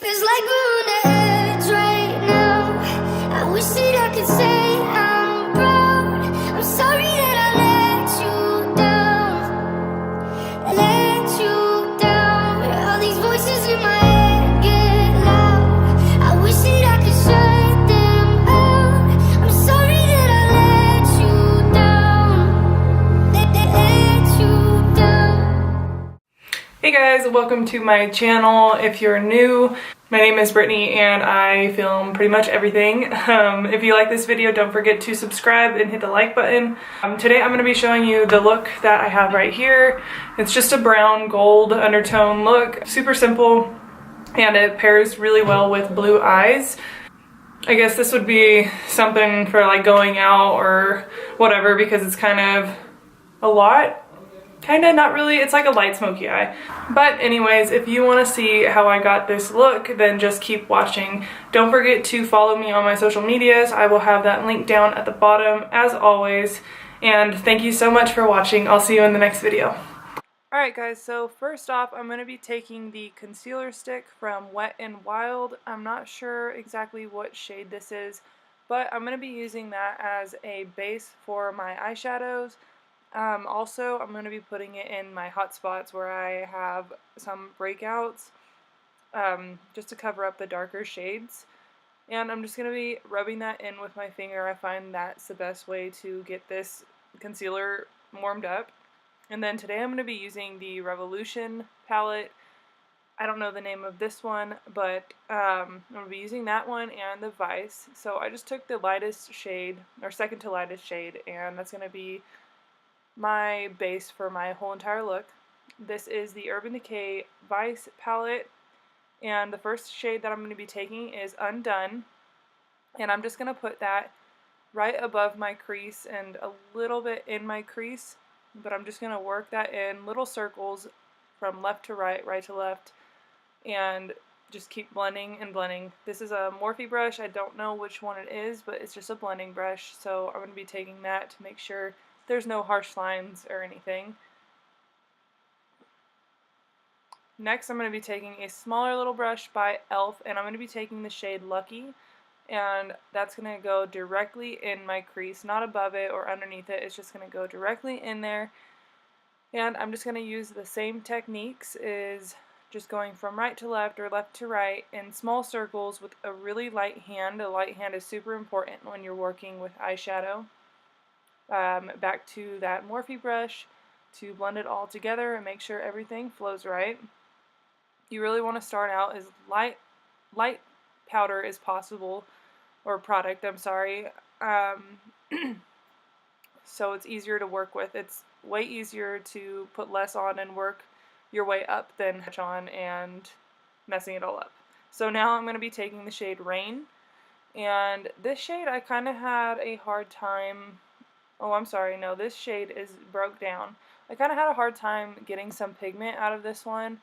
Feels like we're on the edge right now. I wish that I could say I'm proud. I'm sorry that I let you down. Let you down. All these voices in my head get loud. I wish that I could shut them out. I'm sorry that I let you down. Let you down. Hey guys, welcome to my channel. If you're new, my name is Brittany and I film pretty much everything. If you like this video, don't forget to subscribe and hit the like button. Today I'm going to be showing you the look that I have right here. It's just a brown gold undertone look. Super simple, and it pairs really well with blue eyes. I guess this would be something for like going out or whatever, because it's kind of a lot. Kinda, not really, it's like a light smoky eye. But anyways, if you want to see how I got this look, then just keep watching. Don't forget to follow me on my social medias. I will have that link down at the bottom as always. And thank you so much for watching. I'll see you in the next video. Alright guys, so first off, I'm going to be taking the concealer stick from Wet n Wild. I'm not sure exactly what shade this is, but I'm going to be using that as a base for my eyeshadows. Also, I'm going to be putting it in my hot spots where I have some breakouts, just to cover up the darker shades. And I'm just going to be rubbing that in with my finger. I find that's the best way to get this concealer warmed up. And then today I'm going to be using the Revolution palette. I don't know the name of this one, but I'm going to be using that one and the Vice. So I just took the lightest shade, or second to lightest shade, and that's going to be my base for my whole entire look. This is the Urban Decay Vice palette, and the first shade that I'm going to be taking is Undone, and I'm just going to put that right above my crease and a little bit in my crease, but I'm just going to work that in little circles from left to right, right to left, and just keep blending and blending. This is a Morphe brush. I don't know which one it is, but it's just a blending brush, so I'm going to be taking that to make sure there's no harsh lines or anything. Next, I'm going to be taking a smaller little brush by e.l.f. and I'm going to be taking the shade Lucky, and that's going to go directly in my crease, not above it or underneath it. It's just going to go directly in there, and I'm just going to use the same techniques, is just going from right to left or left to right in small circles with a really light hand. A light hand is super important when you're working with eyeshadow. Back to that Morphe brush to blend it all together and make sure everything flows right. You really want to start out as light powder as possible, or product, I'm sorry, so it's easier to work with. It's way easier to put less on and work your way up than touch on and messing it all up. So now I'm going to be taking the shade Rain, and this shade I kind of had a hard time. Oh, I'm sorry, no, this shade is Broke Down. I kind of had a hard time getting some pigment out of this one.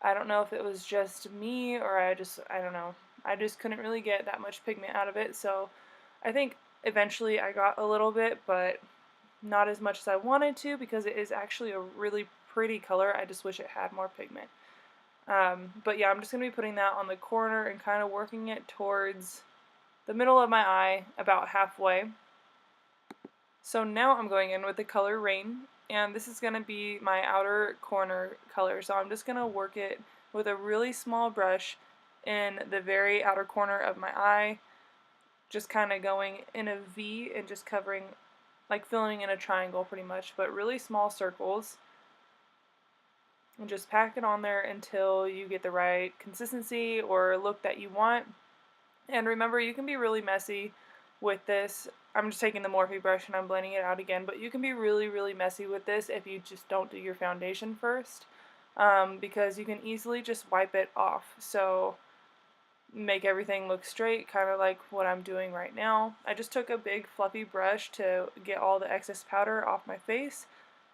I don't know if it was just me or I don't know. I just couldn't really get that much pigment out of it, so I think eventually I got a little bit, but not as much as I wanted to, because it is actually a really pretty color. I just wish it had more pigment. But yeah, I'm just going to be putting that on the corner and kind of working it towards the middle of my eye, about halfway. So now I'm going in with the color Rain, and this is going to be my outer corner color. So I'm just going to work it with a really small brush in the very outer corner of my eye, just kind of going in a V and just covering, like filling in a triangle pretty much, but really small circles. And just pack it on there until you get the right consistency or look that you want. And remember, you can be really messy with this. I'm just taking the Morphe brush and I'm blending it out again, but you can be really messy with this if you just don't do your foundation first, because you can easily just wipe it off. So make everything look straight, kind of like what I'm doing right now. I just took a big fluffy brush to get all the excess powder off my face,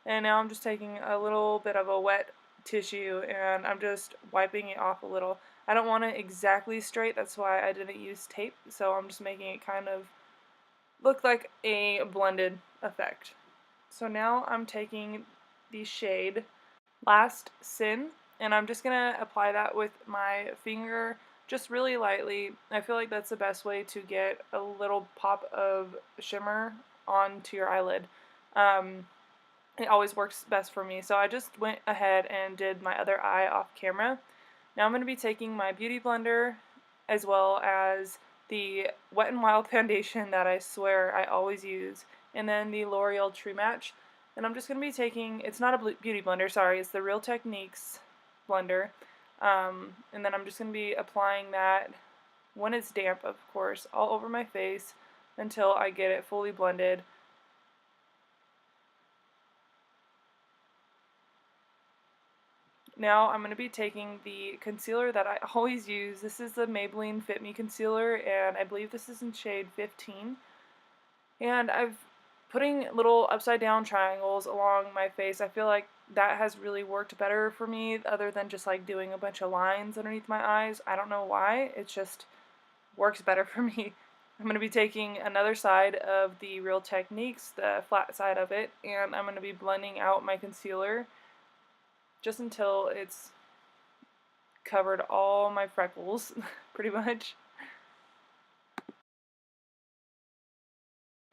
and now I'm just taking a little bit of a wet tissue and I'm just wiping it off a little. I don't want it exactly straight, that's why I didn't use tape, so I'm just making it kind of look like a blended effect. So now I'm taking the shade Last Sin, And I'm just going to apply that with my finger just really lightly. I feel like that's the best way to get a little pop of shimmer onto your eyelid. It always works best for me. So I just went ahead and did my other eye off camera. Now I'm going to be taking my Beauty Blender as well as the Wet n Wild foundation that I swear I always use, and then the L'Oreal True Match. And I'm just going to be taking, it's not a Beauty Blender, sorry, it's the Real Techniques blender. And then I'm just going to be applying that when it's damp, of course, all over my face until I get it fully blended. Now I'm going to be taking the concealer that I always use. This is the Maybelline Fit Me Concealer, and I believe this is in shade 15. And I've putting little upside down triangles along my face. I feel like that has really worked better for me, other than just like doing a bunch of lines underneath my eyes. I don't know why, it just works better for me. I'm going to be taking another side of the Real Techniques, the flat side of it, and I'm going to be blending out my concealer just until it's covered all my freckles, pretty much.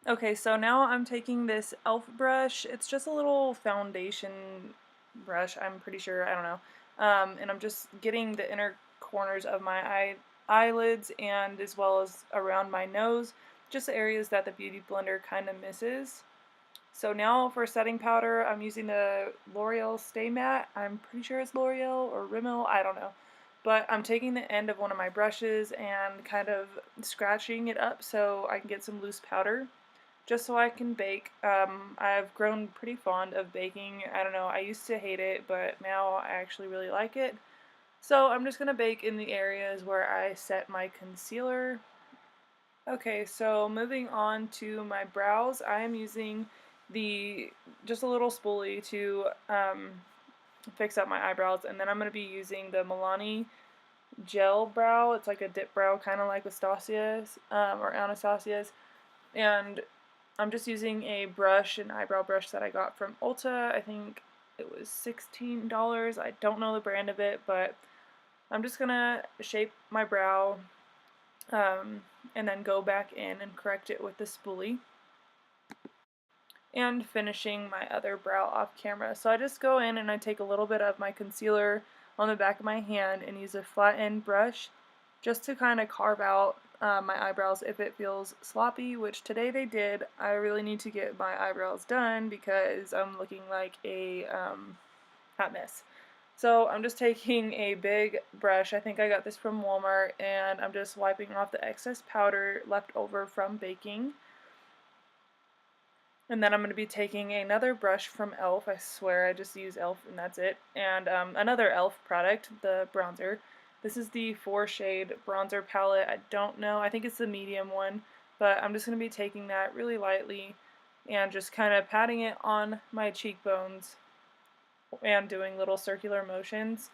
Okay, so now I'm taking this e.l.f. brush. It's just a little foundation brush, I'm pretty sure, I don't know. And I'm just getting the inner corners of my eyelids and as well as around my nose, just the areas that the Beauty Blender kind of misses. So now for setting powder, I'm using the L'Oreal Stay Matte. I'm pretty sure it's L'Oreal or Rimmel, I don't know. But I'm taking the end of one of my brushes and kind of scratching it up so I can get some loose powder, just so I can bake. I've grown pretty fond of baking. I don't know, I used to hate it, but now I actually really like it. So I'm just going to bake in the areas where I set my concealer. Okay, so moving on to my brows, I am using just a little spoolie to fix up my eyebrows, and then I'm going to be using the Milani Gel Brow. It's like a dip brow, kind of like Anastasia's, or Anastasia's, and I'm just using a brush, an eyebrow brush that I got from Ulta. I think it was $16. I don't know the brand of it, but I'm just going to shape my brow and then go back in and correct it with the spoolie. And finishing my other brow off camera. So I just go in and I take a little bit of my concealer on the back of my hand and use a flat end brush just to kind of carve out my eyebrows if it feels sloppy, which today they did. I really need to get my eyebrows done because I'm looking like a hot mess. So I'm just taking a big brush, I think I got this from Walmart, and I'm just wiping off the excess powder left over from baking. And then I'm going to be taking another brush from e.l.f. I swear I just use e.l.f. and that's it. And another e.l.f. product, the bronzer. This is the 4-shade bronzer palette. I don't know, I think it's the medium one. But I'm just going to be taking that really lightly and just kind of patting it on my cheekbones and doing little circular motions.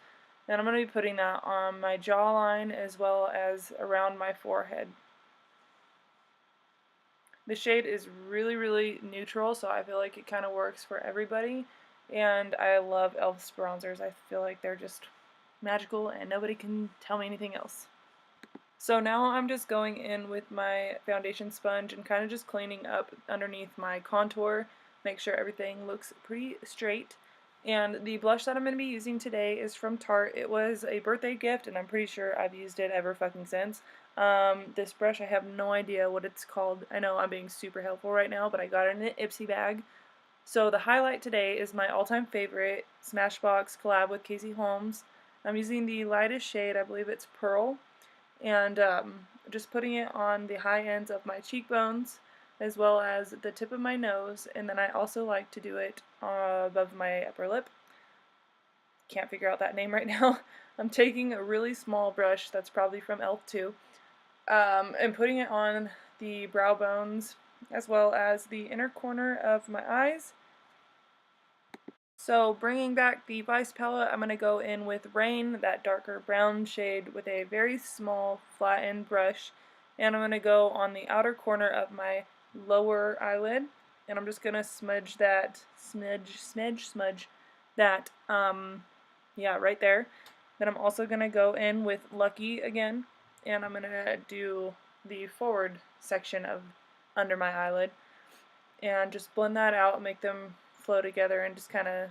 Then I'm going to be putting that on my jawline as well as around my forehead. The shade is really, really neutral, so I feel like it kind of works for everybody. And I love e.l.f.'s bronzers. I feel like they're just magical and nobody can tell me anything else. So now I'm just going in with my foundation sponge and kind of just cleaning up underneath my contour. Make sure everything looks pretty straight. And the blush that I'm going to be using today is from Tarte. It was a birthday gift, and I'm pretty sure I've used it ever fucking since. This brush, I have no idea what it's called. I know I'm being super helpful right now, but I got it in an Ipsy bag. So the highlight today is my all-time favorite Smashbox collab with Casey Holmes. I'm using the lightest shade, I believe it's Pearl, and just putting it on the high ends of my cheekbones, as well as the tip of my nose, and then I also like to do it above my upper lip. Can't figure out that name right now. I'm taking a really small brush that's probably from e.l.f. too, and putting it on the brow bones as well as the inner corner of my eyes. So bringing back the Vice palette, I'm going to go in with Rain, that darker brown shade, with a very small flattened brush, and I'm going to go on the outer corner of my lower eyelid, and I'm just going to smudge that, smudge that yeah, right there. Then I'm also going to go in with Lucky again, and I'm going to do the forward section of under my eyelid, and just blend that out, make them flow together, and just kind of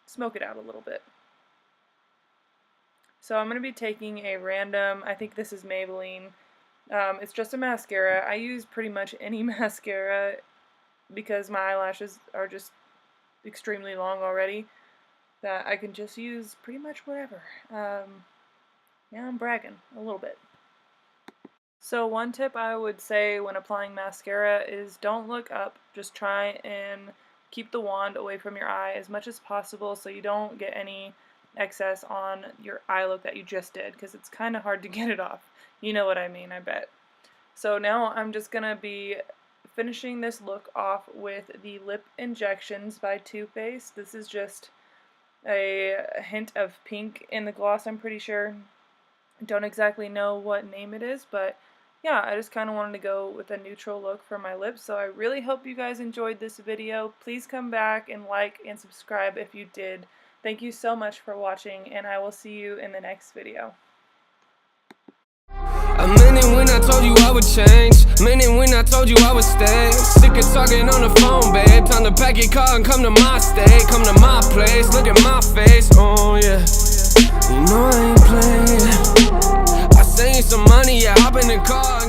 smoke it out a little bit. So I'm going to be taking a random, I think this is Maybelline, it's just a mascara. I use pretty much any mascara because my eyelashes are just extremely long already, that I can just use pretty much whatever. Yeah, I'm bragging a little bit. So one tip I would say when applying mascara is don't look up. Just try and keep the wand away from your eye as much as possible so you don't get any excess on your eye look that you just did, because it's kind of hard to get it off. You know what I mean, I bet. So now I'm just going to be finishing this look off with the Lip Injections by Too Faced. This is just a hint of pink in the gloss, I'm pretty sure. Don't exactly know what name it is, but yeah, I just kind of wanted to go with a neutral look for my lips. So I really hope you guys enjoyed this video. Please come back and like and subscribe if you did. Thank you so much for watching, and I will see you in the next video. A minute when I told you I would change, minute when I told you I would stay. Sick of talking on the phone, babe. Time to pack your car and come to my state. Come to my place, look at my face, oh yeah. You know I ain't playing. I save some money, yeah, hop in the car.